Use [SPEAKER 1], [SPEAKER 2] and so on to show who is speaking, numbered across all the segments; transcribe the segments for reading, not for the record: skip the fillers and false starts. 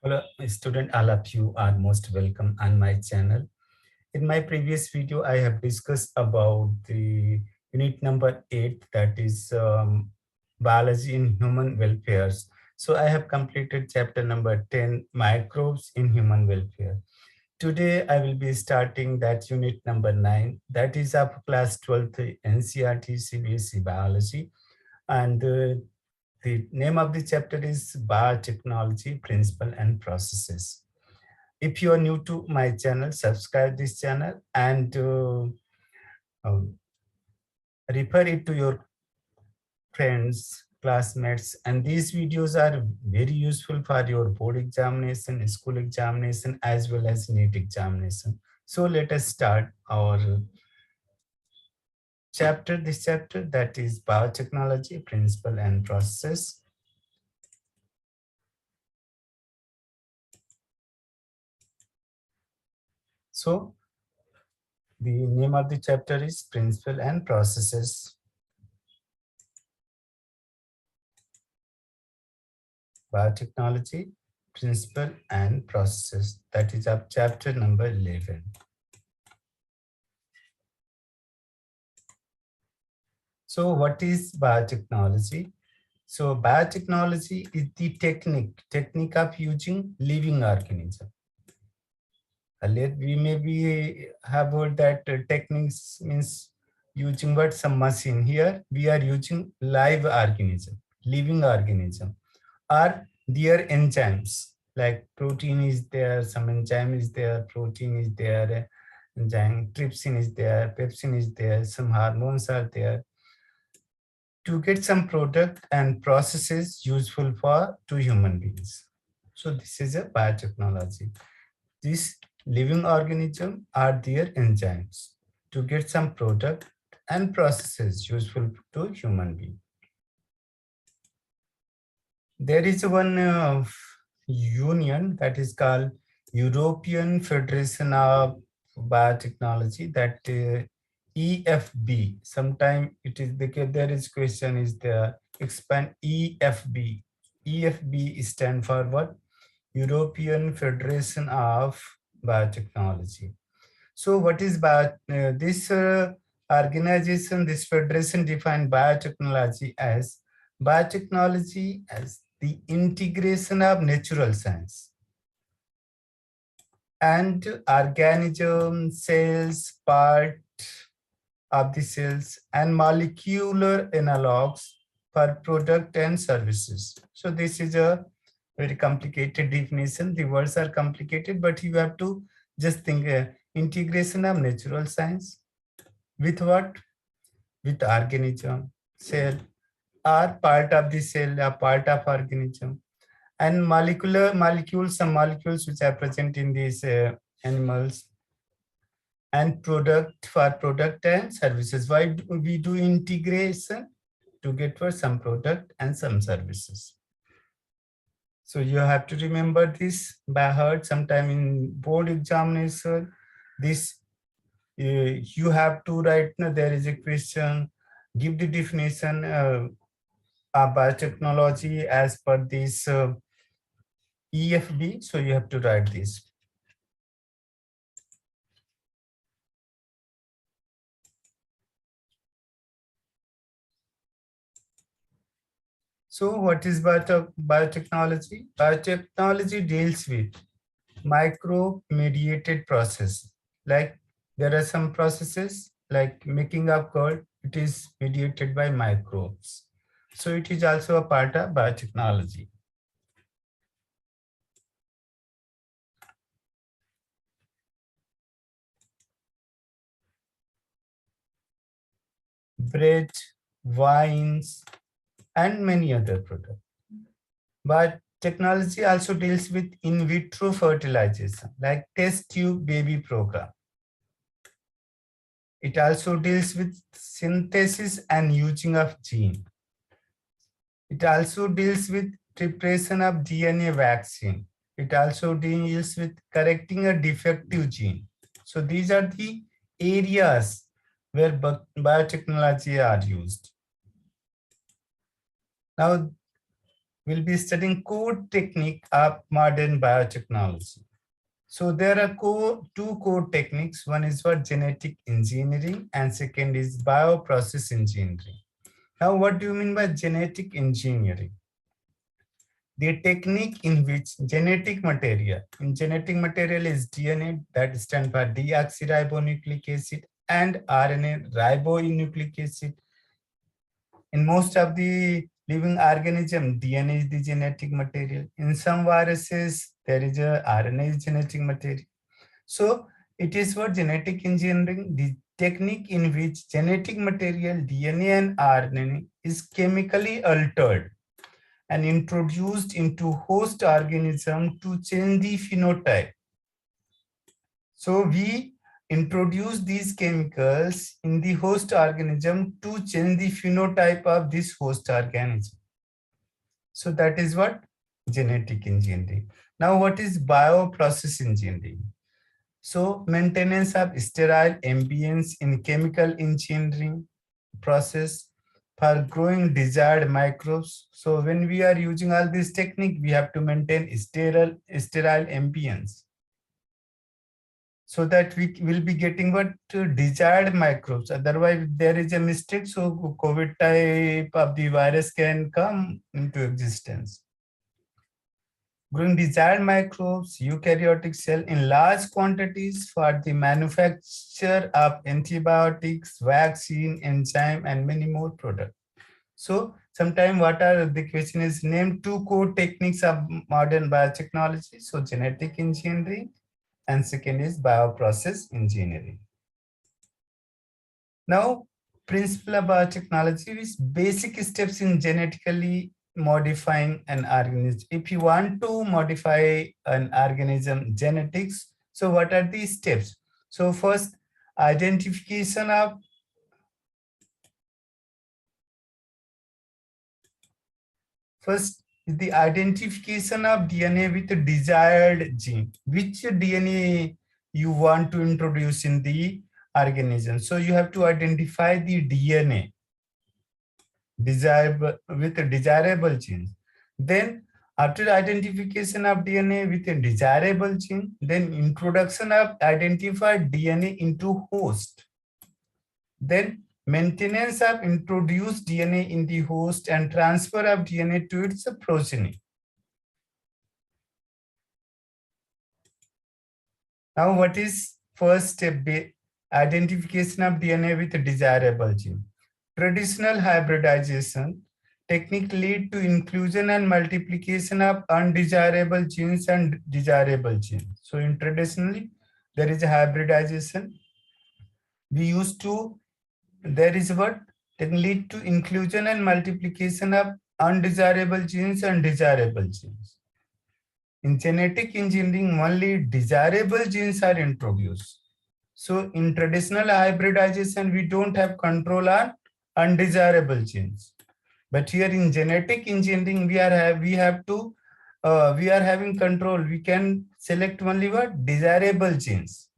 [SPEAKER 1] Hello, student, all of you are most welcome on my channel. In my previous video, I have discussed about the unit number 8, that is biology in human welfare. So I have completed chapter number 10, microbes in human welfare. Today, I will be starting that unit number 9, that is of class 12th NCERT CBSE biology. And the name of the chapter is Biotechnology, Principle and Processes. If you are new to my channel, subscribe this channel and um, refer it to your friends, classmates. And these videos are very useful for your board examination, school examination, as well as NEET examination. So let us start our this chapter that is Biotechnology, Principle and Processes. So the name of the chapter is Principle and Processes. Biotechnology, Principle and Processes. That is of chapter number 11. So what is biotechnology? So biotechnology is the technique of using living organism. Earlier we maybe have heard that techniques means using what some machine. Here we are using live organism, living organism, or their enzymes. Like protein is there, some enzyme is there, protein is there, enzyme trypsin is there, pepsin is there, some hormones are there, to get some product and processes useful for to human beings. So this is a biotechnology. These living organisms are their enzymes to get some product and processes useful to human being. There is one union that is called European Federation of Biotechnology, that EFB. Sometime it is because there is question is there, expand EFB. EFB stand for what? European Federation of Biotechnology. So what is this organization, this federation defined biotechnology as the integration of natural science and organism, cells, part of the cells, and molecular analogs for product and services. So this is a very complicated definition. The words are complicated, but you have to just think integration of natural science with what? With organism, cell, are part of the cell, are part of organism, and molecules, some molecules which are present in these animals, and product for product and services. Why do we do integration? To get for some product and some services. So you have to remember this by heart. Sometime in board examination, this you have to write. There is a question. Give the definition of biotechnology as per this EFB. So you have to write this. So what is biotechnology? Biotechnology deals with micro-mediated process. Like there are some processes like making of curd, it is mediated by microbes. So it is also a part of biotechnology. Bread, wines, and many other products. But technology also deals with in vitro fertilization, like test tube baby program. It also deals with synthesis and using of gene. It also deals with preparation of DNA vaccine. It also deals with correcting a defective gene. So these are the areas where biotechnology are used. Now, we'll be studying core technique of modern biotechnology. So there are two core techniques. One is for genetic engineering and second is bioprocess engineering. Now, what do you mean by genetic engineering? The technique in which genetic material is DNA, that stands for deoxyribonucleic acid, and RNA ribonucleic acid. In most of the living organism, DNA is the genetic material. In some viruses, there is a RNA is genetic material. So it is for genetic engineering, the technique in which genetic material, DNA and RNA is chemically altered and introduced into host organism to change the phenotype. So we introduce these chemicals in the host organism to change the phenotype of this host organism. So that is what genetic engineering. Now what is bioprocess engineering? So maintenance of sterile ambience in chemical engineering process for growing desired microbes. So when we are using all this technique, we have to maintain sterile ambience so that we will be getting what desired microbes. Otherwise, there is a mistake. So COVID type of the virus can come into existence. Growing desired microbes, eukaryotic cell in large quantities for the manufacture of antibiotics, vaccine, enzyme, and many more products. So sometime what are the question is named two core techniques of modern biotechnology. So genetic engineering and second is bioprocess engineering. Now, principle of biotechnology is basic steps in genetically modifying an organism. If you want to modify an organism genetics, so what are the steps? So first, identification of the identification of DNA with the desired gene. Which DNA you want to introduce in the organism? So you have to identify the DNA desirable with a desirable gene. Then after identification of DNA with a desirable gene, then introduction of identified DNA into host. Then maintenance of introduced DNA in the host and transfer of DNA to its progeny. Now what is first step? Identification of DNA with a desirable gene. Traditional hybridization technique lead to inclusion and multiplication of undesirable genes and desirable genes. So in traditionally, there is a hybridization. We used to, there is what can lead to inclusion and multiplication of undesirable genes and desirable genes. In genetic engineering, only desirable genes are introduced. So in traditional hybridization, we don't have control on undesirable genes. But here in genetic engineering, we are having control. We can select only what desirable genes.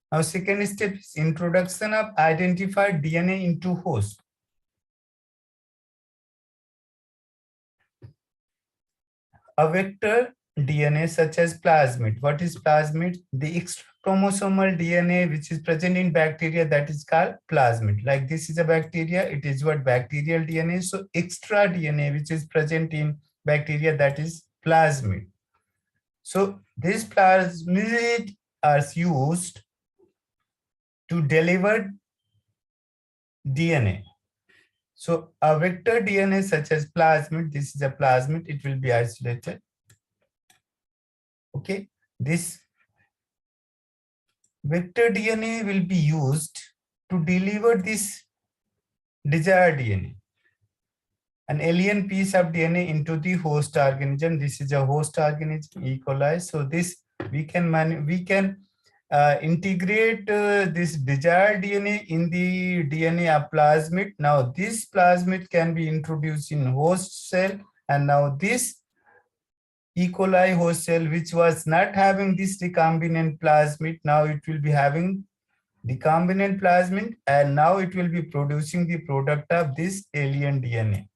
[SPEAKER 1] Now, second step is introduction of identified DNA into host. A vector DNA such as plasmid. What is plasmid? The extra chromosomal DNA which is present in bacteria, that is called plasmid. Like this is a bacteria, it is what bacterial DNA. So extra DNA which is present in bacteria, that is plasmid. So this plasmid is used to deliver DNA. So a vector DNA such as plasmid, this is a plasmid, it will be isolated. Okay, this vector DNA will be used to deliver this desired DNA, an alien piece of DNA into the host organism. This is a host organism, E. coli. So this we can integrate this desired DNA in the DNA of plasmid. Now this plasmid can be introduced in host cell, and now this E. coli host cell, which was not having this recombinant plasmid, now it will be having recombinant plasmid, and now it will be producing the product of this alien DNA.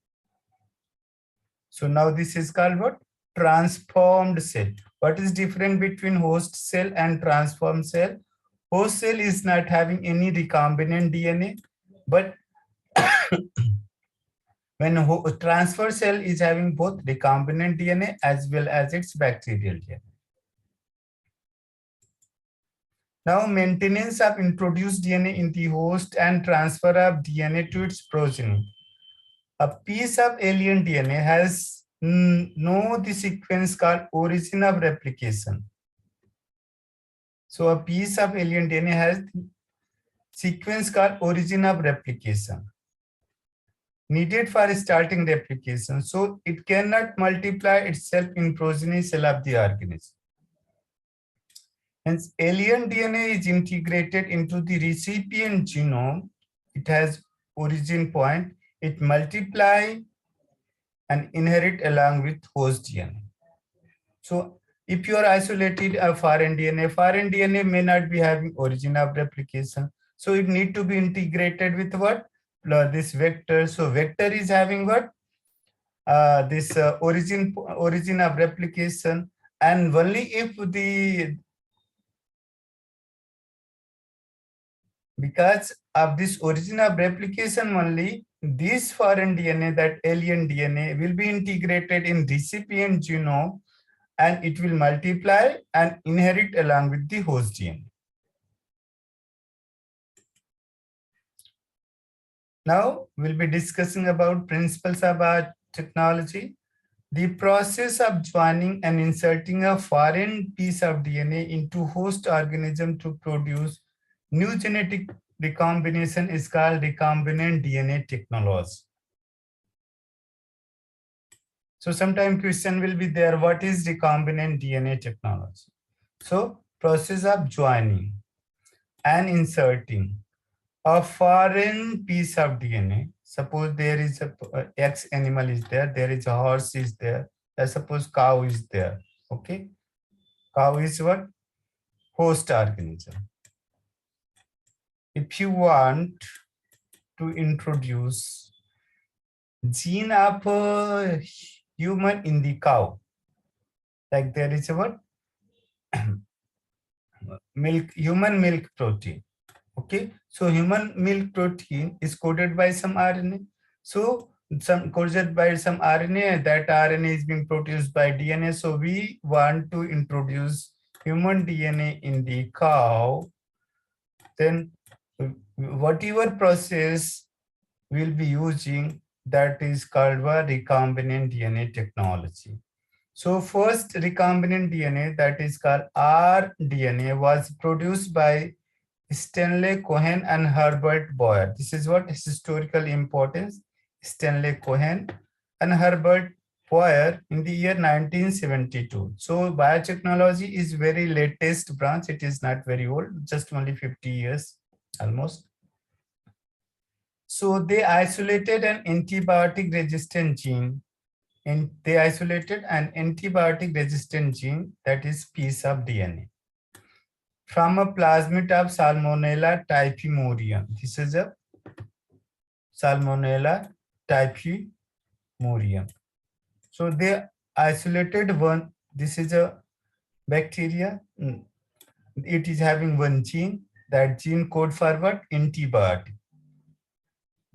[SPEAKER 1] So now this is called what? Transformed cell. What is different between host cell and transformed cell? Host cell is not having any recombinant DNA, but when transfer cell is having both recombinant DNA as well as its bacterial DNA. Now, maintenance of introduced DNA in the host and transfer of DNA to its progeny. A piece of alien DNA has no the sequence called origin of replication. So a piece of alien DNA has the sequence called origin of replication needed for starting replication. So it cannot multiply itself in progeny cell of the organism. Hence, alien DNA is integrated into the recipient genome. It has origin point. It multiply and inherit along with host DNA. So if you are isolated a foreign DNA may not be having origin of replication. So it need to be integrated with what? This vector. So vector is having what? This origin of replication. And only if because of this origin of replication only, this foreign DNA, that alien DNA, will be integrated in recipient genome and it will multiply and inherit along with the host DNA. Now we'll be discussing about principles of biotechnology. The process of joining and inserting a foreign piece of DNA into host organism to produce new genetic recombination is called recombinant DNA technology. So sometime question will be there, what is recombinant DNA technology? So process of joining and inserting a foreign piece of DNA. Suppose there is a X animal is there is a horse is there, suppose cow is there, okay? Cow is what? Host organism. If you want to introduce gene of a human in the cow, like there is a what? Human milk protein. Okay, so human milk protein is coded by some RNA. So some coded by some RNA, that RNA is being produced by DNA. So we want to introduce human DNA in the cow. Then whatever process we'll be using, that is called recombinant DNA technology. So first recombinant DNA, that is called rDNA, was produced by Stanley Cohen and Herbert Boyer. This is what is historical importance. Stanley Cohen and Herbert Boyer in the year 1972. So biotechnology is very latest branch. It is not very old, just only 50 years almost. So they isolated an antibiotic resistant gene, and they isolated an antibiotic resistant gene, that is piece of DNA, from a plasmid of Salmonella typhimurium. This is a Salmonella typhimurium. So they isolated one, this is a bacteria, it is having one gene, that gene code for what? Antibiotic.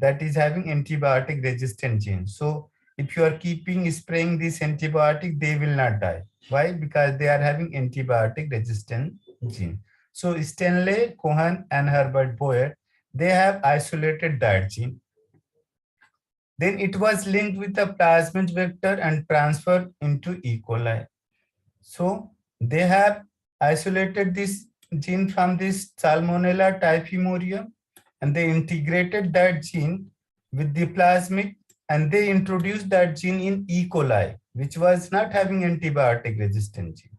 [SPEAKER 1] That is having antibiotic resistant gene. So if you are keeping spraying this antibiotic, they will not die. Why? Because they are having antibiotic resistant gene. So Stanley Cohen and Herbert Boyer, they have isolated that gene. Then it was linked with a plasmid vector and transferred into E. coli. So they have isolated this gene from this Salmonella typhimurium, and they integrated that gene with the plasmid, and they introduced that gene in E. coli, which was not having antibiotic resistant gene.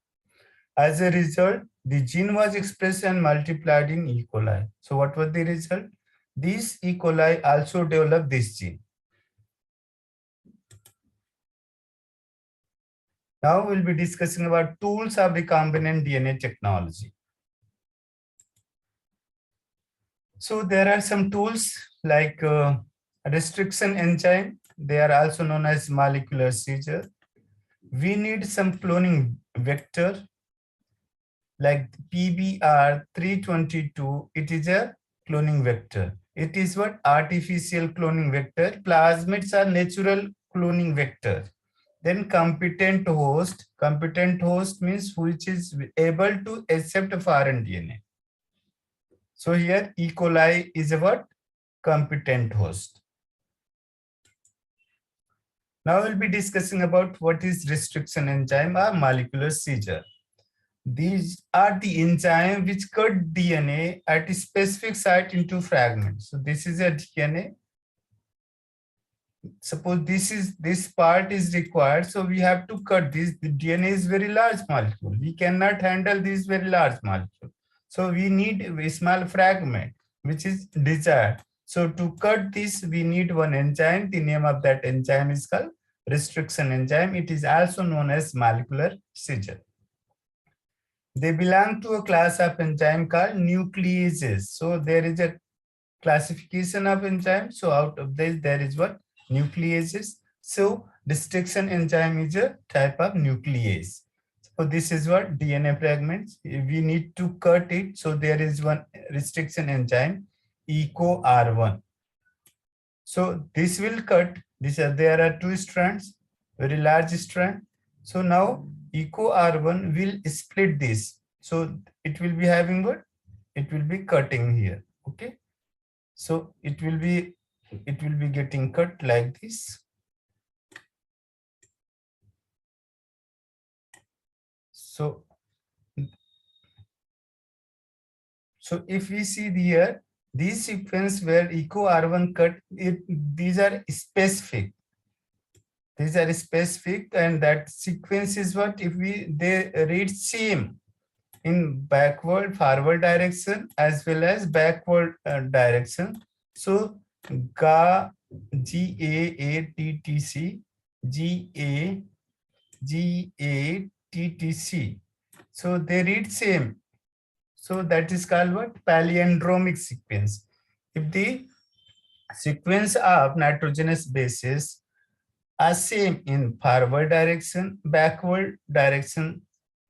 [SPEAKER 1] As a result, the gene was expressed and multiplied in E. coli. So what was the result? This E. coli also developed this gene. Now we'll be discussing about tools of recombinant DNA technology. So there are some tools like restriction enzyme. They are also known as molecular seizure. We need some cloning vector like PBR 322. It is a cloning vector. It is what? Artificial cloning vector. Plasmids are natural cloning vector. Then competent host. Competent host means which is able to accept foreign DNA. So here E. coli is a what? Competent host. Now we'll be discussing about what is restriction enzyme or molecular seizure. These are the enzymes which cut DNA at a specific site into fragments. So this is a DNA. Suppose this part is required, so we have to cut this. The DNA is very large molecule. We cannot handle this very large molecule. So we need a small fragment which is desired. So to cut this, we need one enzyme. The name of that enzyme is called restriction enzyme. It is also known as molecular seizure. They belong to a class of enzyme called nucleases. So there is a classification of enzymes. So out of this, there is what? Nucleases. So restriction enzyme is a type of nuclease. So this is what? DNA fragments. We need to cut it. So there is one restriction enzyme, EcoR1. So this will cut. There are two strands, very large strand. So now EcoR1 will split this. So it will be having what? It will be cutting here. Okay. So it will be getting cut like this. So if we see here, these sequence where EcoR1 cut, these are specific. These are specific, and that sequence is what? If they read same in backward, forward direction as well as backward direction. So GA, GAATTC, GAGATTC. So they read same. So that is called what? Polyandromic sequence. If the sequence of nitrogenous bases are same in forward direction, backward direction,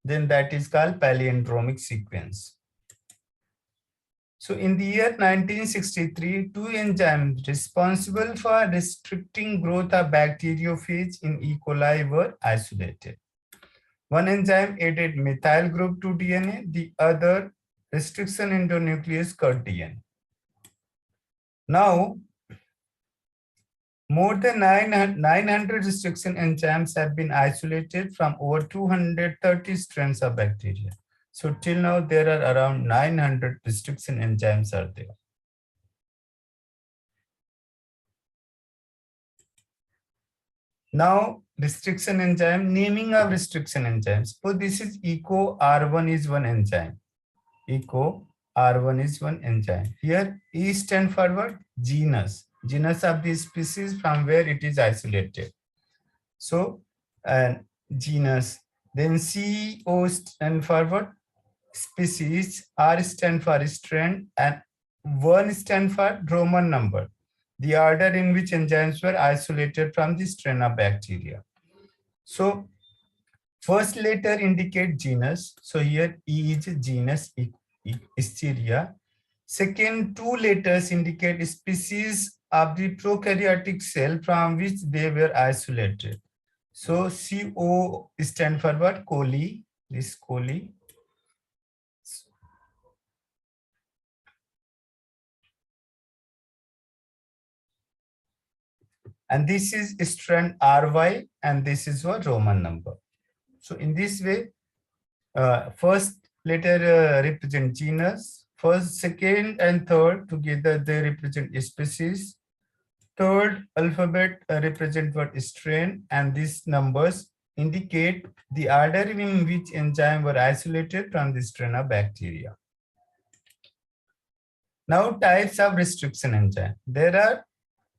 [SPEAKER 1] then that is called palindromic sequence. So in the year 1963, two enzymes responsible for restricting growth of bacteriophage in E. coli were isolated. One enzyme added methyl group to DNA, the other restriction endonuclease cut DNA. Now, more than 900 restriction enzymes have been isolated from over 230 strains of bacteria. So till now, there are around 900 restriction enzymes are there. Now, restriction enzyme, naming of restriction enzymes. So this is EcoR1 is one enzyme. EcoR1 is one enzyme. Here, E stand for what? Genus. Genus of the species from where it is isolated. So, genus. Then CO stand for what? Species. R stand for strain, and 1 stand for Roman number, the order in which enzymes were isolated from the strain of bacteria. So, first letter indicate genus. So here E is genus, Escherichia. Second, two letters indicate species of the prokaryotic cell from which they were isolated. So CO stand for what? Coli. This coli. And this is strand RY, and this is what? Roman number. So in this way, first letter represent genus. First, second, and third together they represent species. Third alphabet represent what? Strain, and these numbers indicate the order in which enzyme were isolated from the strain of bacteria. Now, types of restriction enzyme. There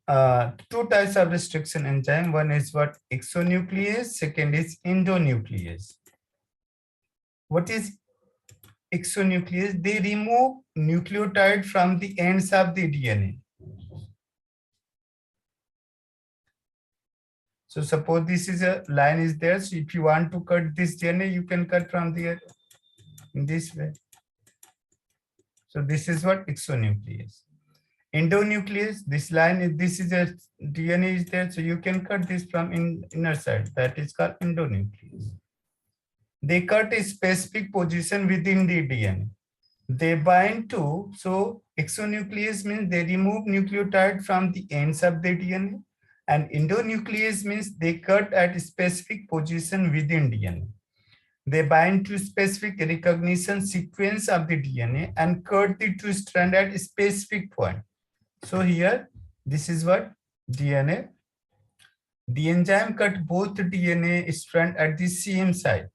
[SPEAKER 1] are two types of restriction enzyme. One is what? Exonuclease. Second is endonuclease. What is exonuclease, they remove nucleotide from the ends of the DNA. So suppose this is a line is there. So if you want to cut this DNA, you can cut from there in this way. So this is what exonuclease. Endonuclease, this line is, this is a DNA is there. So you can cut this from inner side. That is called endonuclease. They cut a specific position within the DNA. They bind to, so exonuclease means they remove nucleotide from the ends of the DNA, and endonuclease means they cut at a specific position within DNA. They bind to specific recognition sequence of the DNA and cut the two strands at a specific point. So here, this is what DNA. The enzyme cut both DNA strands at the same site.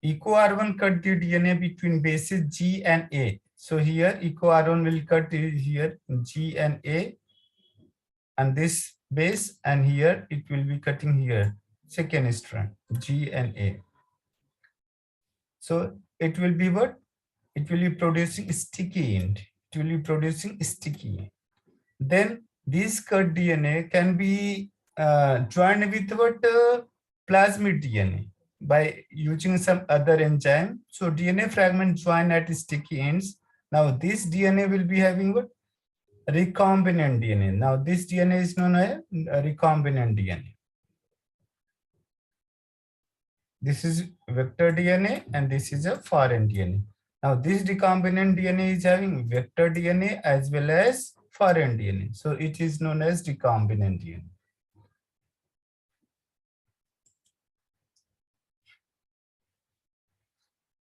[SPEAKER 1] EcoR1 cut the DNA between bases G and A. So here EcoR1 will cut here G and A and this base, and here it will be cutting here second strand G and A. So it will be what? It will be producing sticky end. It will be producing sticky end. Then this cut DNA can be joined with what? Plasmid DNA by using some other enzyme. So DNA fragment join at sticky ends. Now this DNA will be having what? Recombinant DNA. Now this DNA is known as recombinant DNA. This is vector DNA and this is a foreign DNA. Now this recombinant DNA is having vector DNA as well as foreign DNA. So it is known as recombinant DNA.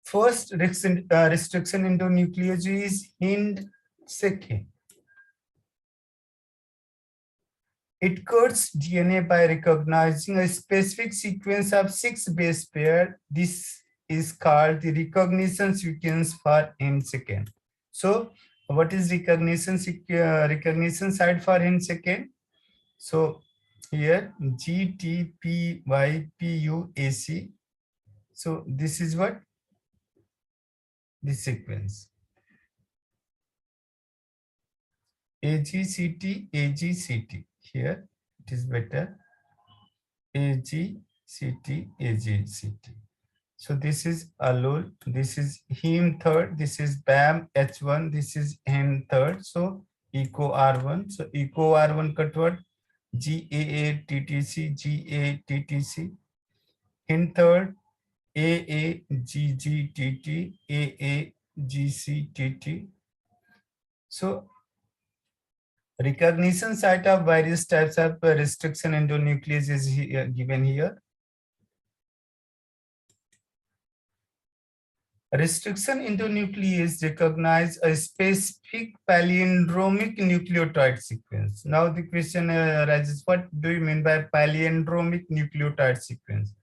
[SPEAKER 1] First restriction into nuclease is Hind-Second. It cuts DNA by recognizing a specific sequence of 6 base pairs. This is called the recognition sequence for Hind-Second. So what is recognition site for Hind-Second? So here GTPYPUAC. So this is what? This sequence. AGCT, AGCT. Here it is better. AGCT, AGCT. So this is allele, this is heme third, this is BAM H1, this is hen third. So EcoR1. So EcoR1 cut what? GAA-TTC, GA-TTC. Hen third, AAGGTT, AAGCTT. So recognition site of various types of restriction endonuclease is given here. Restriction endonuclease recognize a specific palindromic nucleotide sequence. Now the question arises, what do you mean by palindromic nucleotide sequence?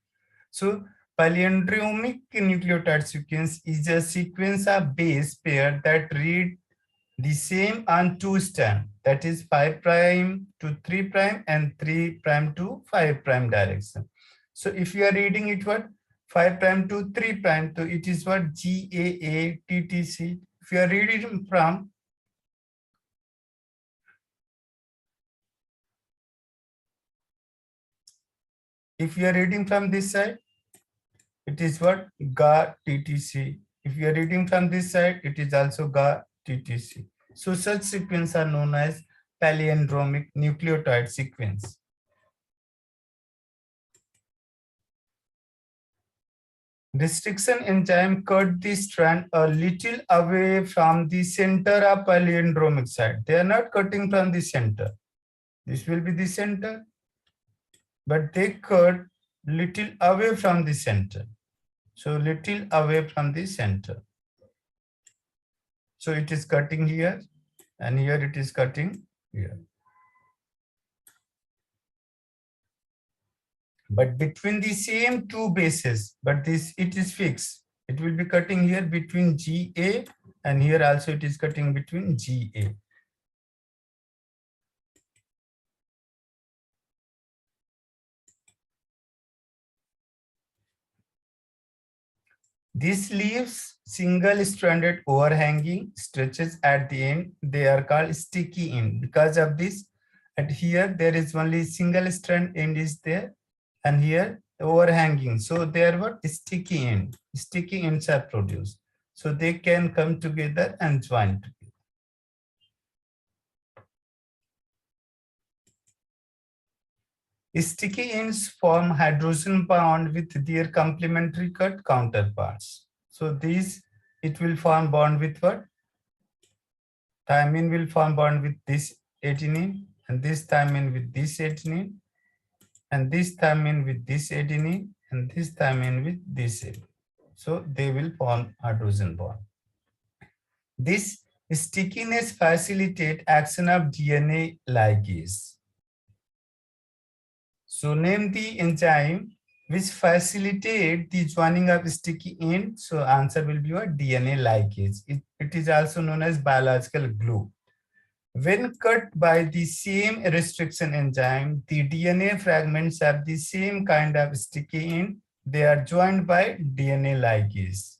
[SPEAKER 1] So palindromic nucleotide sequence is a sequence of base pair that read the same on two strands, that is 5' to 3' and 3' to 5' direction. So if you are reading it what? 5' to 3', so it is what? GAA-TTC. If you are reading from this side, it is what? GA-TTC. If you are reading from this side, it is also GA-TTC. So such sequences are known as palindromic nucleotide sequence. Restriction enzyme cut the strand a little away from the center of palindromic site. They are not cutting from the center. This will be the center, but they cut little away from the center. So little away from the center. So it is cutting here, and here it is cutting here. But between the same two bases, but this it is fixed. It will be cutting here between GA, and here also it is cutting between GA. This leaves single-stranded overhanging stretches at the end. They are called sticky end. Because of this, at here there is only single strand end is there, and here overhanging. So they are what? Sticky end. Sticky ends are produced. So they can come together and join together. Sticky ends form hydrogen bond with their complementary cut counterparts. So these, it will form bond with what? Thymine will form bond with this adenine, and this thymine with this adenine, and this thymine with this adenine, and this thymine with this adenine. So they will form hydrogen bond. This stickiness facilitates action of DNA ligase. So name the enzyme which facilitate the joining of sticky end. So answer will be what? DNA ligase. It is also known as biological glue. When cut by the same restriction enzyme, the DNA fragments have the same kind of sticky end. They are joined by DNA ligase.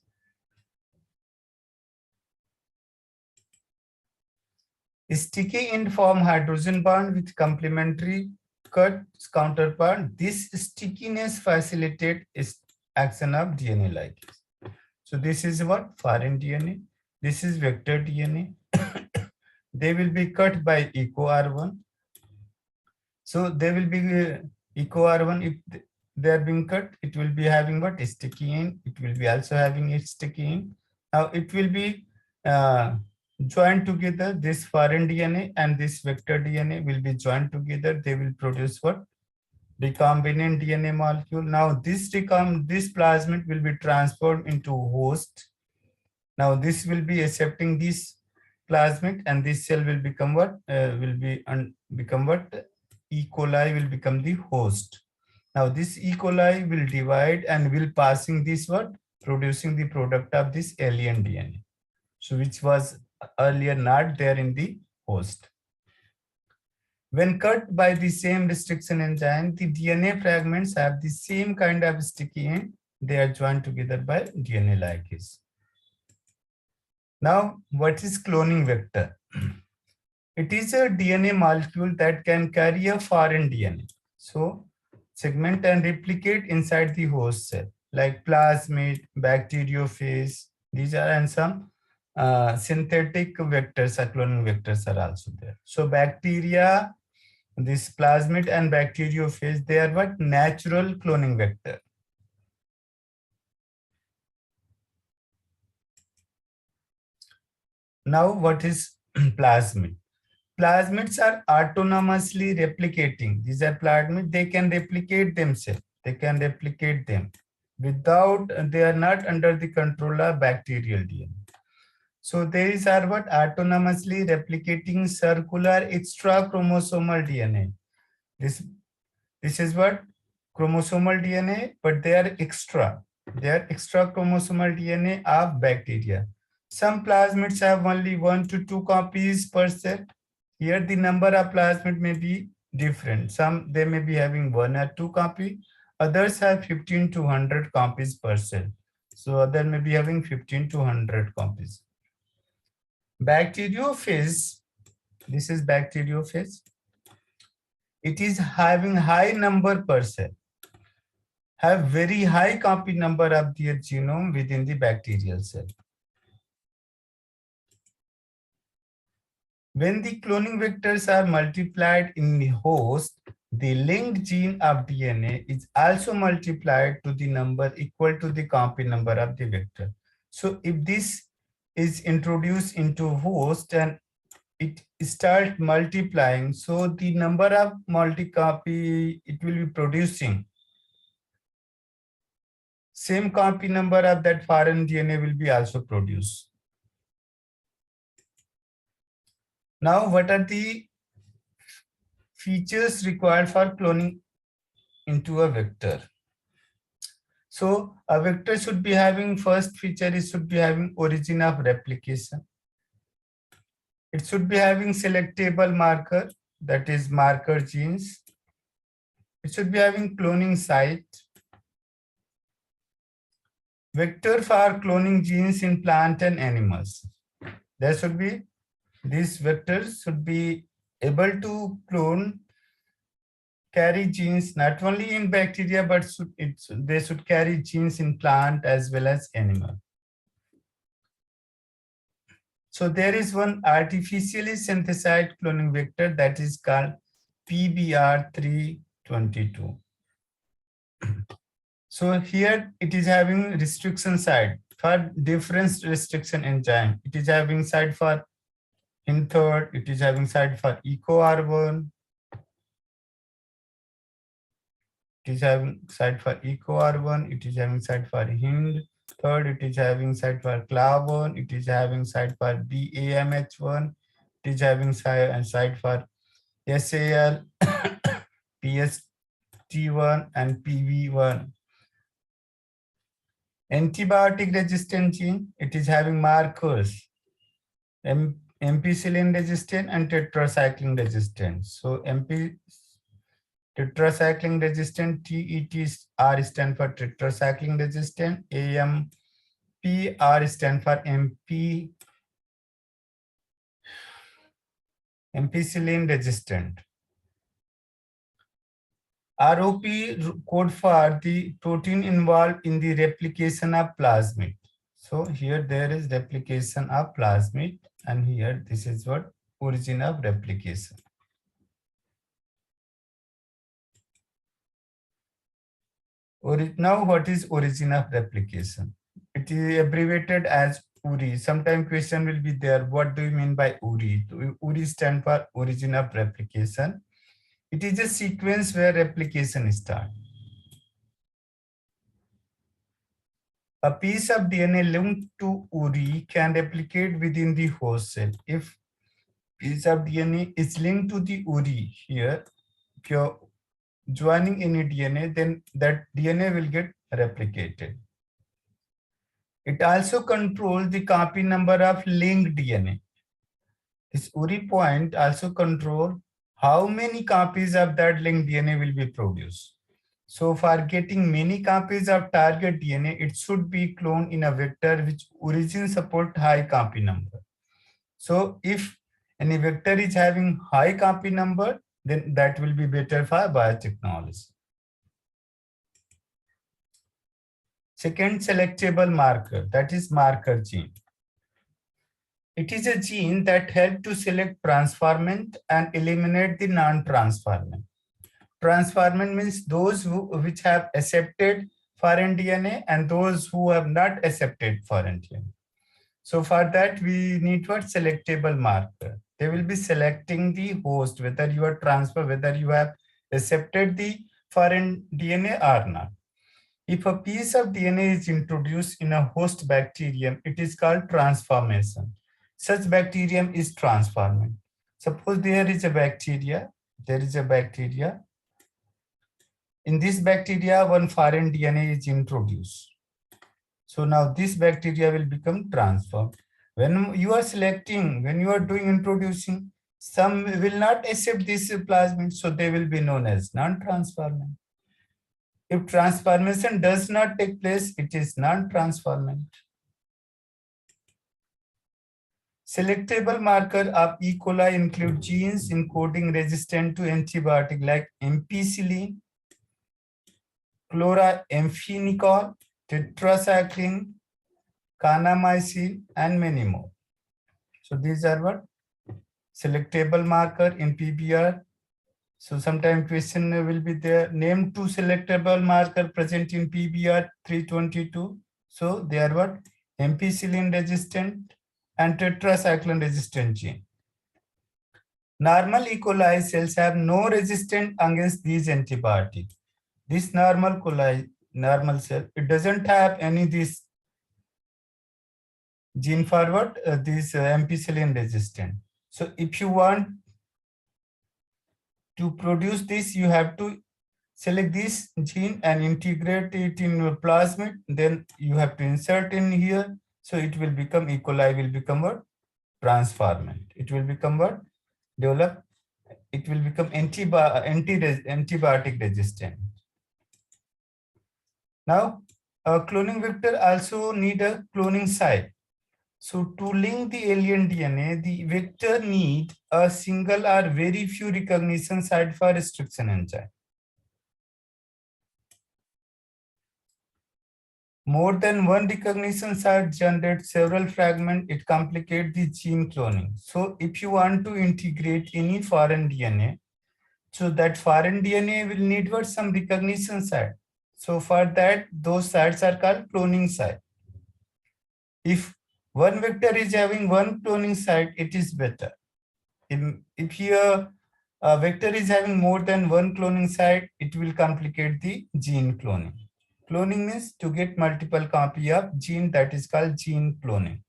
[SPEAKER 1] Sticky end form hydrogen bond with complementary cut counterpart. This stickiness facilitates action of DNA ligase. So this is what? Foreign DNA. This is vector DNA. They will be cut by eco R1. So they will be eco R1. If they are being cut, it will be having what? Sticky end. It will be also having a sticky end. Now it will be joined together. This foreign DNA and this vector DNA will be joined together. They will produce what? Recombinant DNA molecule. Now this plasmid will be transformed into host. Now this will be accepting this plasmid, and this cell will become what? Become what? E. coli will become the host. Now this E. coli will divide and will passing this what? Producing the product of this alien DNA. So which was earlier not there in the host. When cut by the same restriction enzyme, the DNA fragments have the same kind of sticky end. They are joined together by DNA ligase. Now, what is cloning vector? It is a DNA molecule that can carry a foreign DNA. So, segment and replicate inside the host cell, like plasmid, bacteriophage. These are and some synthetic vectors, cloning vectors are also there. So, bacteria, this plasmid and bacteriophage, they are what? Natural cloning vector. Now, what is plasmid? Plasmids are autonomously replicating. These are plasmids, they can replicate themselves. They can replicate them without, they are not under the control of bacterial DNA. So these are what? Autonomously replicating circular extra chromosomal DNA. This is what? Chromosomal DNA, but they are extra. They are extra chromosomal DNA of bacteria. Some plasmids have only 1 to 2 copies per cell. Here the number of plasmid may be different. Some they may be having 1 or 2 copies. Others have 15 to 100 copies per cell. So other may be having 15 to 100 copies. Bacteriophage, this is bacteriophage. It is having high number per cell, have very high copy number of their genome within the bacterial cell. When the cloning vectors are multiplied in the host, the linked gene of DNA is also multiplied to the number equal to the copy number of the vector. So if this is introduced into host and it starts multiplying, so the number of multi-copy it will be producing, same copy number of that foreign DNA will be also produced. Now, what are the features required for cloning into a vector? So a vector should be having, first feature is should be having origin of replication. It should be having selectable marker, that is marker genes. It should be having cloning site. vector for cloning genes in plant and animals. There should be, these vectors should be able to clone, carry genes not only in bacteria, but they should carry genes in plant as well as animal. So there is one artificially synthesized cloning vector that is called PBR322. So here it is having restriction site for different restriction enzyme. It is having site for Hinthird, it is having site for EcoR1, it is having site for EcoR1, it is having site for Hind. Third, it is having site for CLAV1, it is having site for BAMH1, it is having site for SAL, PST1, and PV1. Antibiotic resistant gene, it is having markers, ampicillin resistant and tetracycline resistant. So tetracycline resistant, TETR stand for tetracycline resistant, AMPR stand for ampicillin resistant. ROP code for the protein involved in the replication of plasmid. So here there is replication of plasmid, and here this is what origin of replication. Now what is origin of replication? It is abbreviated as URI. Sometimes question will be there. What do you mean by URI? URI stand for origin of replication. It is a sequence where replication starts. A piece of DNA linked to URI can replicate within the host cell. If piece of DNA is linked to the URI here, if you're joining any DNA, then that DNA will get replicated. It also controls the copy number of linked DNA. This URI point also controls how many copies of that linked DNA will be produced. So for getting many copies of target DNA, it should be cloned in a vector which origin support high copy number. So if any vector is having high copy number, then that will be better for biotechnology. Second, selectable marker, that is marker gene. It is a gene that helps to select transformant and eliminate the non-transformant. Transformant means those which have accepted foreign DNA and those who have not accepted foreign DNA. So for that, we need what? Selectable marker. They will be selecting the host, whether you are transfer, whether you have accepted the foreign DNA or not. If a piece of DNA is introduced in a host bacterium, it is called transformation. Such bacterium is transformant. Suppose there is a bacteria. In this bacteria, one foreign DNA is introduced. So now this bacteria will become transformed. When you are selecting, when you are doing introducing, some will not accept this plasmid, so they will be known as non-transformant. If transformation does not take place, it is non-transformant. Selectable marker of E. coli include genes encoding resistant to antibiotic like ampicillin, chloramphenicol, tetracycline, kanamycin, and many more. So these are what? Selectable marker in PBR. So sometime question will be there. Name two selectable marker present in PBR 322. So they are what? Ampicillin resistant and tetracycline resistant gene. Normal E. coli cells have no resistance against these antibiotics. This normal cell, it doesn't have any this gene forward, this ampicillin resistant. So if you want to produce this, you have to select this gene and integrate it in your plasmid. Then you have to insert in here. So it will become E. coli will become what? Transformant. It will become what? Develop. It will become antibiotic resistant. Now, a cloning vector also need a cloning site. So to link the alien DNA, the vector need a single or very few recognition site for restriction enzyme. More than one recognition site generates several fragments. It complicates the gene cloning. So if you want to integrate any foreign DNA, so that foreign DNA will need what? Some recognition site. So for that, those sites are called cloning site. If one vector is having one cloning site, it is better. If your vector is having more than one cloning site, it will complicate the gene cloning. Cloning means to get multiple copy of gene, that is called gene cloning.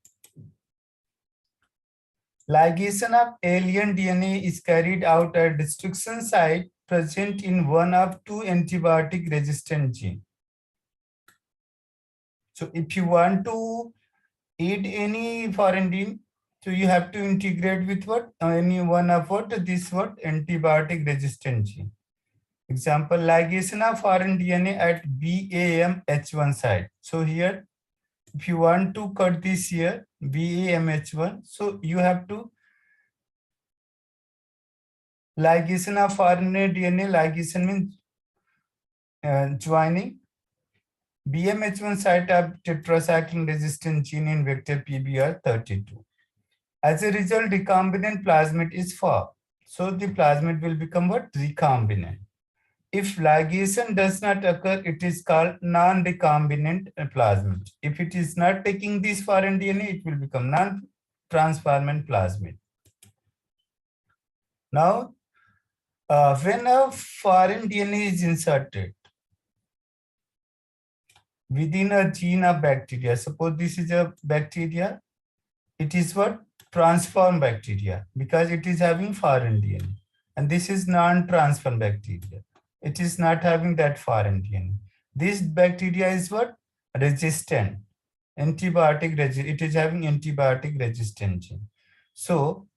[SPEAKER 1] Ligation of alien DNA is carried out at restriction site present in one of two antibiotic resistant genes. So if you want to add any foreign gene, so you have to integrate with what? Any one of what? This what? Antibiotic resistant gene. Example, ligation of foreign DNA at BAMH1 site. So here, if you want to cut this here, BAMH1, so you have to ligation of foreign DNA, ligation means joining BMH1 site of tetracycline resistant gene in vector PBR32. As a result, recombinant plasmid is formed. So the plasmid will become what? Recombinant. If ligation does not occur, it is called non-recombinant plasmid. If it is not taking this foreign DNA, it will become non-transformant plasmid. Now, when a foreign DNA is inserted within a gene of bacteria, suppose this is a bacteria, it is what? Transform bacteria, because it is having foreign DNA. And this is non-transform bacteria. It is not having that foreign DNA. This bacteria is what? Resistant. Antibiotic resistant. It is having antibiotic resistant gene. So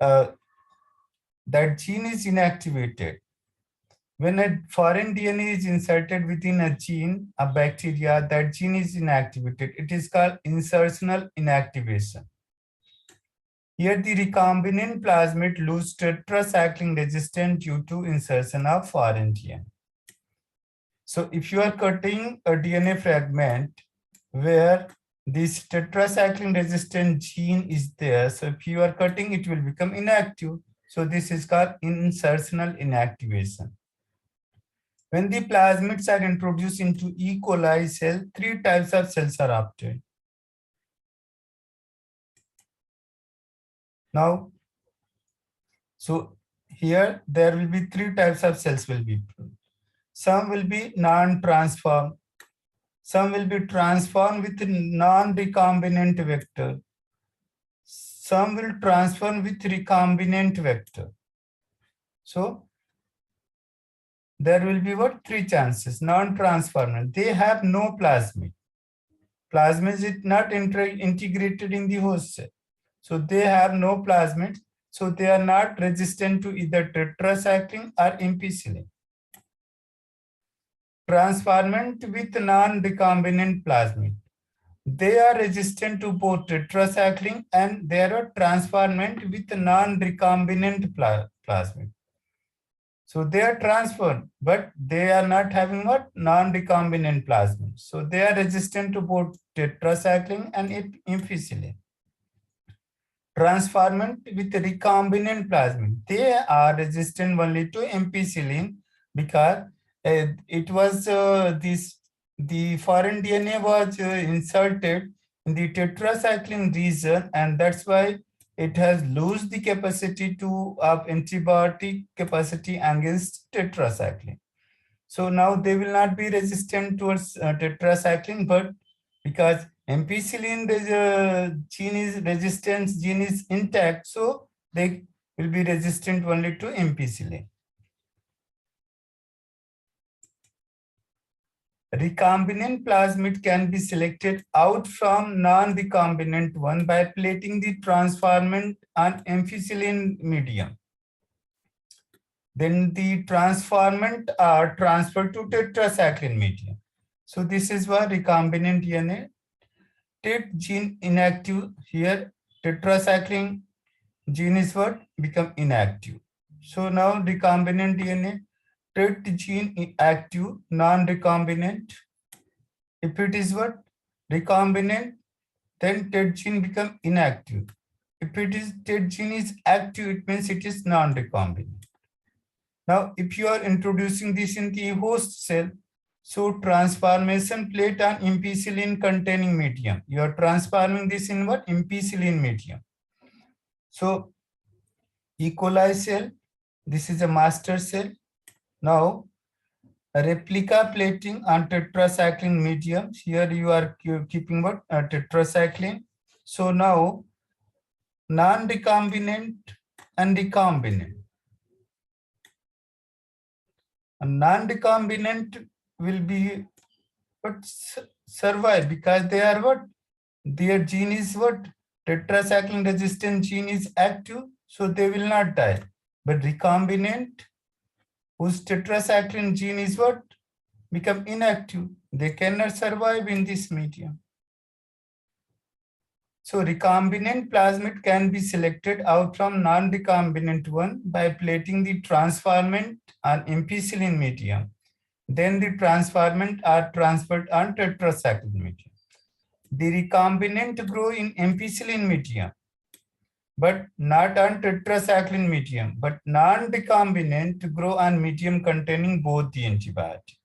[SPEAKER 1] that gene is inactivated. When a foreign DNA is inserted within a gene, a bacteria, that gene is inactivated. It is called insertional inactivation. Here the recombinant plasmid lose tetracycline resistance due to insertion of foreign DNA. So if you are cutting a DNA fragment where this tetracycline resistant gene is there, so if you are cutting, it will become inactive. So this is called insertional inactivation. When the plasmids are introduced into E. coli cell, three types of cells are obtained. Now, so here there will be three types of cells will be. Some will be non-transformed. Some will be transformed with non-recombinant vector. Some will transform with recombinant vector. So there will be what? Three chances. Non-transformed. They have no plasmid. Plasmid is not integrated in the host cell. So they have no plasmid. So they are not resistant to either tetracycline or ampicillin. Transformant with non-recombinant plasmid. They are resistant to both tetracycline and they are transformant with non-recombinant plasmid. So they are transferred, but they are not having what? Non-recombinant plasmid. So they are resistant to both tetracycline and ampicillin. Transformant with recombinant plasmid. They are resistant only to ampicillin because it was the foreign DNA was inserted in the tetracycline region, and that's why it has lost the capacity of antibiotic capacity against tetracycline. So now they will not be resistant towards tetracycline, but because ampicillin gene is intact, so they will be resistant only to ampicillin. Recombinant plasmid can be selected out from non-recombinant one by plating the transformant on ampicillin medium. Then the transformant are transferred to tetracycline medium. So this is why recombinant DNA. Tet gene inactive here. Tetracycline gene is what? Become inactive. So now recombinant DNA. Tet gene active, non-recombinant. If it is what? Recombinant, then Tet gene become inactive. If it is Tet gene is active, it means it is non-recombinant. Now, if you are introducing this in the host cell, so transformation plate on ampicillin containing medium. You are transforming this in what? Ampicillin medium. So E. coli cell, this is a master cell. Now, a replica plating on tetracycline medium. Here you are keeping what? Tetracycline. So now, non-recombinant and recombinant. A non-recombinant will be but survive because they are what? Their gene is what? Tetracycline resistant gene is active, so they will not die. But recombinant, whose tetracycline gene is what? Become inactive. They cannot survive in this medium. So recombinant plasmid can be selected out from non-recombinant one by plating the transformant on ampicillin medium. Then the transformant are transferred on tetracycline medium. The recombinant grow in ampicillin medium, but not on tetracycline medium, but non-recombinant grow on medium containing both the antibiotic.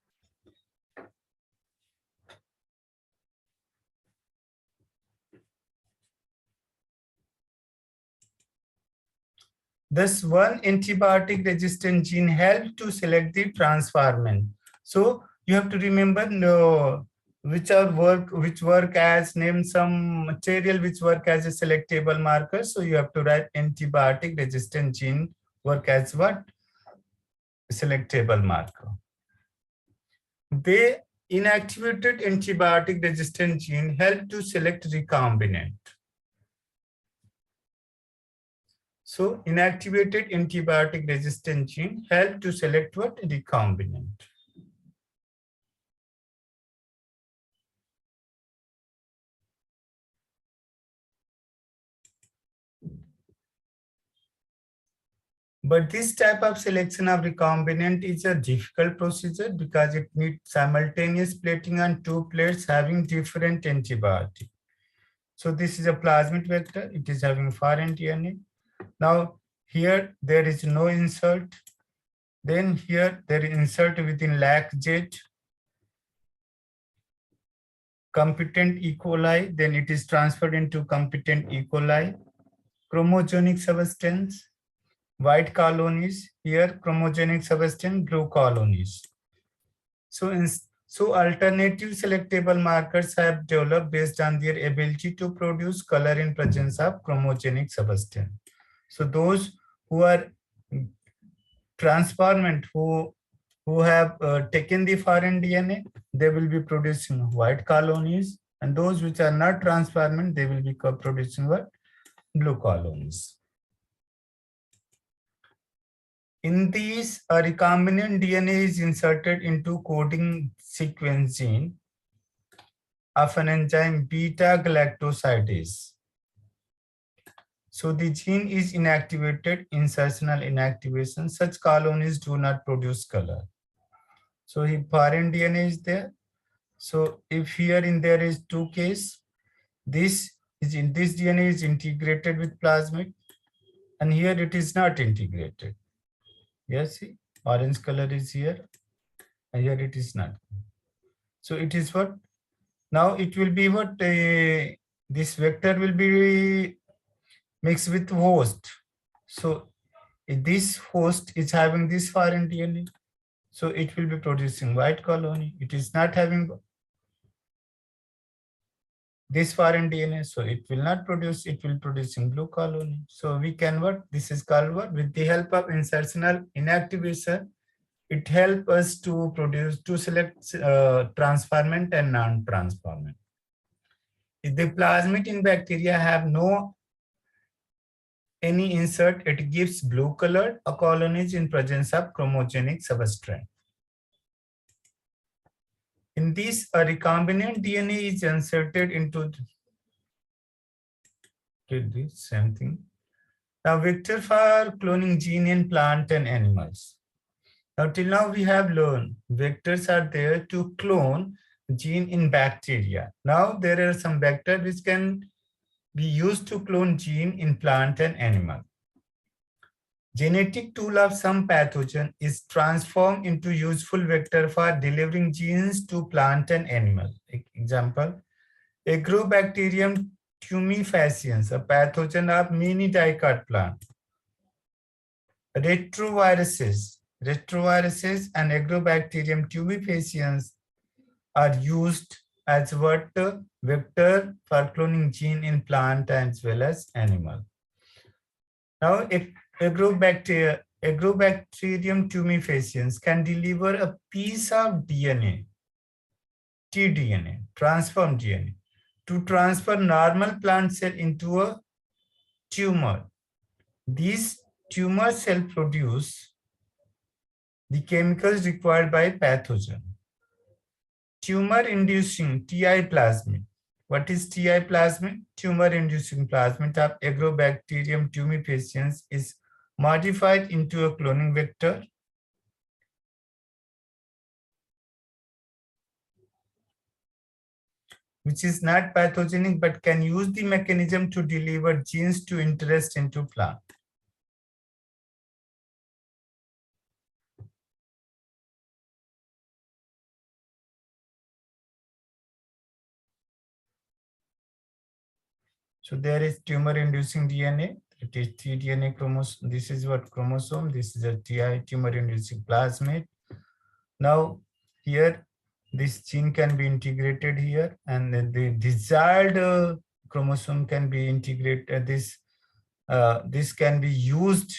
[SPEAKER 1] Thus, one antibiotic resistant gene helps to select the transformant. So you have to remember which work as name some material which work as a selectable marker. So you have to write antibiotic resistant gene work as what? Selectable marker. They inactivated antibiotic resistant gene help to select recombinant. So inactivated antibiotic resistant gene help to select what? Recombinant. But this type of selection of recombinant is a difficult procedure because it needs simultaneous plating on two plates having different antibiotic. So this is a plasmid vector. It is having foreign DNA. Now here there is no insert. Then here there is insert within lac jet. Competent E. coli. Then it is transferred into competent E. coli. Chromogenic substance. White colonies, here chromogenic substance, blue colonies. So alternative selectable markers have developed based on their ability to produce color in presence of chromogenic substance. So those who are transformant, who have taken the foreign DNA, they will be producing white colonies, and those which are not transformant, they will be producing what? Blue colonies. In these, a recombinant DNA is inserted into coding sequence gene of an enzyme beta-galactosidase. So the gene is inactivated, insertional inactivation. Such colonies do not produce color. So if foreign DNA is there, so if here in there is two case, this DNA is integrated with plasmid, and here it is not integrated. Yes, see, orange color is here, and here it is not. So it is what? Now it will be what? This vector will be mixed with host. So this host is having this foreign DNA. So it will be producing white colony. It is not having this foreign DNA. So it will not produce, it will producing blue colony. So we can what? This is called what? With the help of insertional inactivation, it helps us to produce, to select transformant and non-transformant. If the plasmid in bacteria have no any insert, it gives blue colored colonies in presence of chromogenic substrate. In this, a recombinant DNA is inserted into the same thing. Now, vector for cloning gene in plant and animals. Now, till now we have learned vectors are there to clone gene in bacteria. Now, there are some vectors which can be used to clone gene in plant and animal. Genetic tool of some pathogen is transformed into useful vector for delivering genes to plant and animal. Example, Agrobacterium tumefaciens, a pathogen of mini dicot plant. Retroviruses and Agrobacterium tumefaciens are used as what vector for cloning gene in plant as well as animal. Now, if Agrobacterium tumefaciens can deliver a piece of DNA, tDNA, transformed DNA, to transfer normal plant cell into a tumor. These tumor cells produce the chemicals required by pathogen. Tumor-inducing TI plasmid. What is TI plasmid? Tumor-inducing plasmid of Agrobacterium tumefaciens is modified into a cloning vector which is not pathogenic but can use the mechanism to deliver genes to interest into plant. So there is tumor-inducing DNA. It is tDNA chromosome. This is what chromosome. This is a TI, tumor-inducing plasmid. Now here, this gene can be integrated here, and then the desired chromosome can be integrated. This can be used.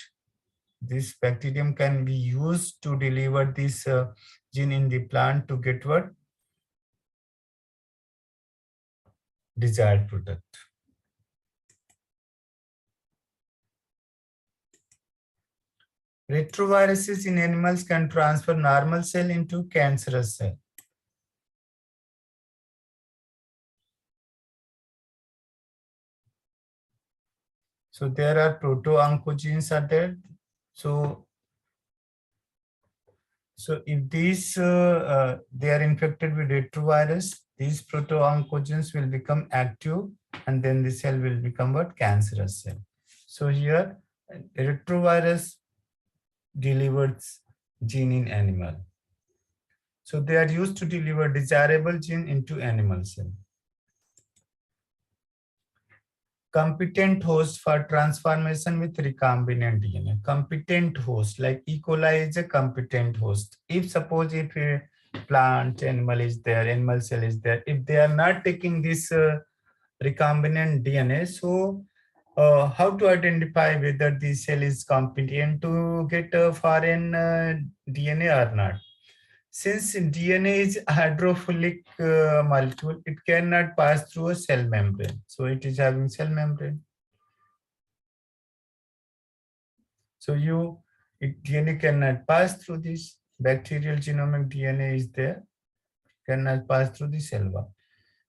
[SPEAKER 1] This bacterium can be used to deliver this gene in the plant to get what desired product. Retroviruses in animals can transfer normal cell into cancerous cell. So there are proto-oncogenes are there. So if these they are infected with retrovirus, these proto-oncogenes will become active, and then the cell will become what cancerous cell. So here retrovirus delivers gene in animal. So they are used to deliver desirable gene into animal cell. Competent host for transformation with recombinant DNA. Competent host, like E. coli is a competent host. If suppose if a plant, animal is there, animal cell is there, if they are not taking this recombinant DNA, so how to identify whether the cell is competent to get a foreign DNA or not? Since DNA is a hydrophilic molecule, it cannot pass through a cell membrane. So it is having cell membrane. So DNA cannot pass through this. Bacterial genomic DNA is there, cannot pass through the cell wall.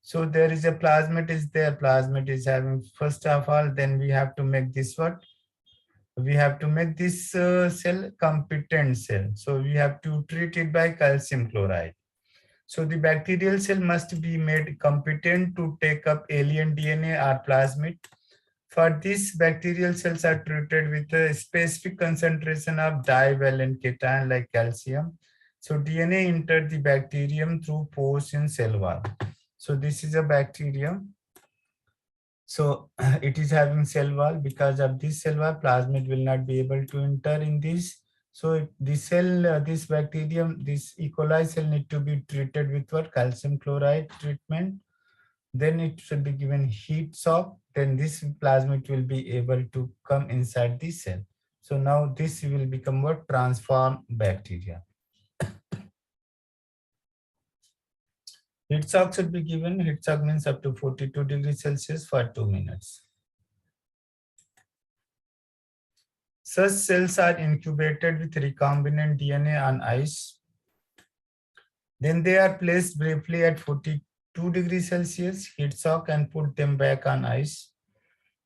[SPEAKER 1] So there is a plasmid is there. Plasmid is having, first of all, then we have to make this what? We have to make this cell competent cell. So we have to treat it by calcium chloride. So the bacterial cell must be made competent to take up alien DNA or plasmid. For this, bacterial cells are treated with a specific concentration of divalent cation like calcium. So DNA entered the bacterium through pores in cell wall. So this is a bacterium. So it is having cell wall. Because of this cell wall, plasmid will not be able to enter in this. So this cell, this bacterium, this E. coli cell need to be treated with what? Calcium chloride treatment. Then it should be given heat shock. Then this plasmid will be able to come inside the cell. So now this will become what? Transformed bacteria. Heat shock should be given. Heat shock means up to 42 degrees Celsius for 2 minutes. Such cells are incubated with recombinant DNA on ice. Then they are placed briefly at 42 degrees Celsius, heat shock, and put them back on ice.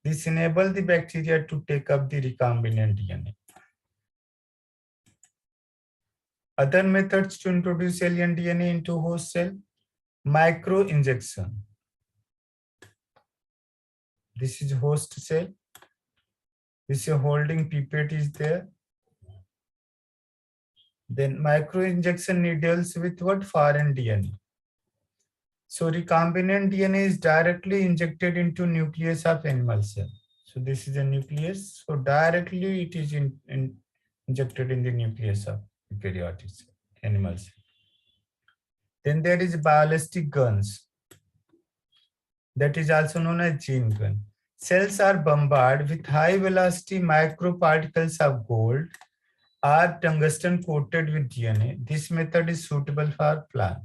[SPEAKER 1] This enables the bacteria to take up the recombinant DNA. Other methods to introduce alien DNA into host cell: microinjection. This is host cell. This is holding pipette is there. Then microinjection needles with what? Foreign DNA. So recombinant DNA is directly injected into nucleus of animal cell. So this is a nucleus. So directly it is injected in the nucleus of eukaryotic cell, animal cell. Then there is ballistic guns. That is also known as gene gun. Cells are bombarded with high velocity microparticles of gold or tungsten coated with DNA. This method is suitable for plant.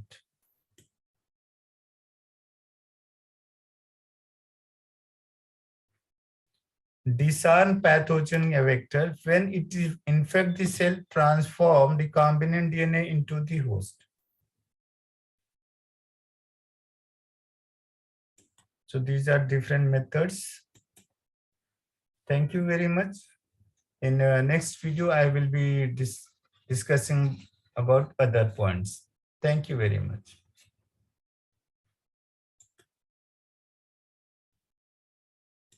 [SPEAKER 1] Disarm pathogen vector. When it is infect the cell, transform the recombinant DNA into the host. So these are different methods. Thank you very much. In the next video, I will be discussing about other points. Thank you very much.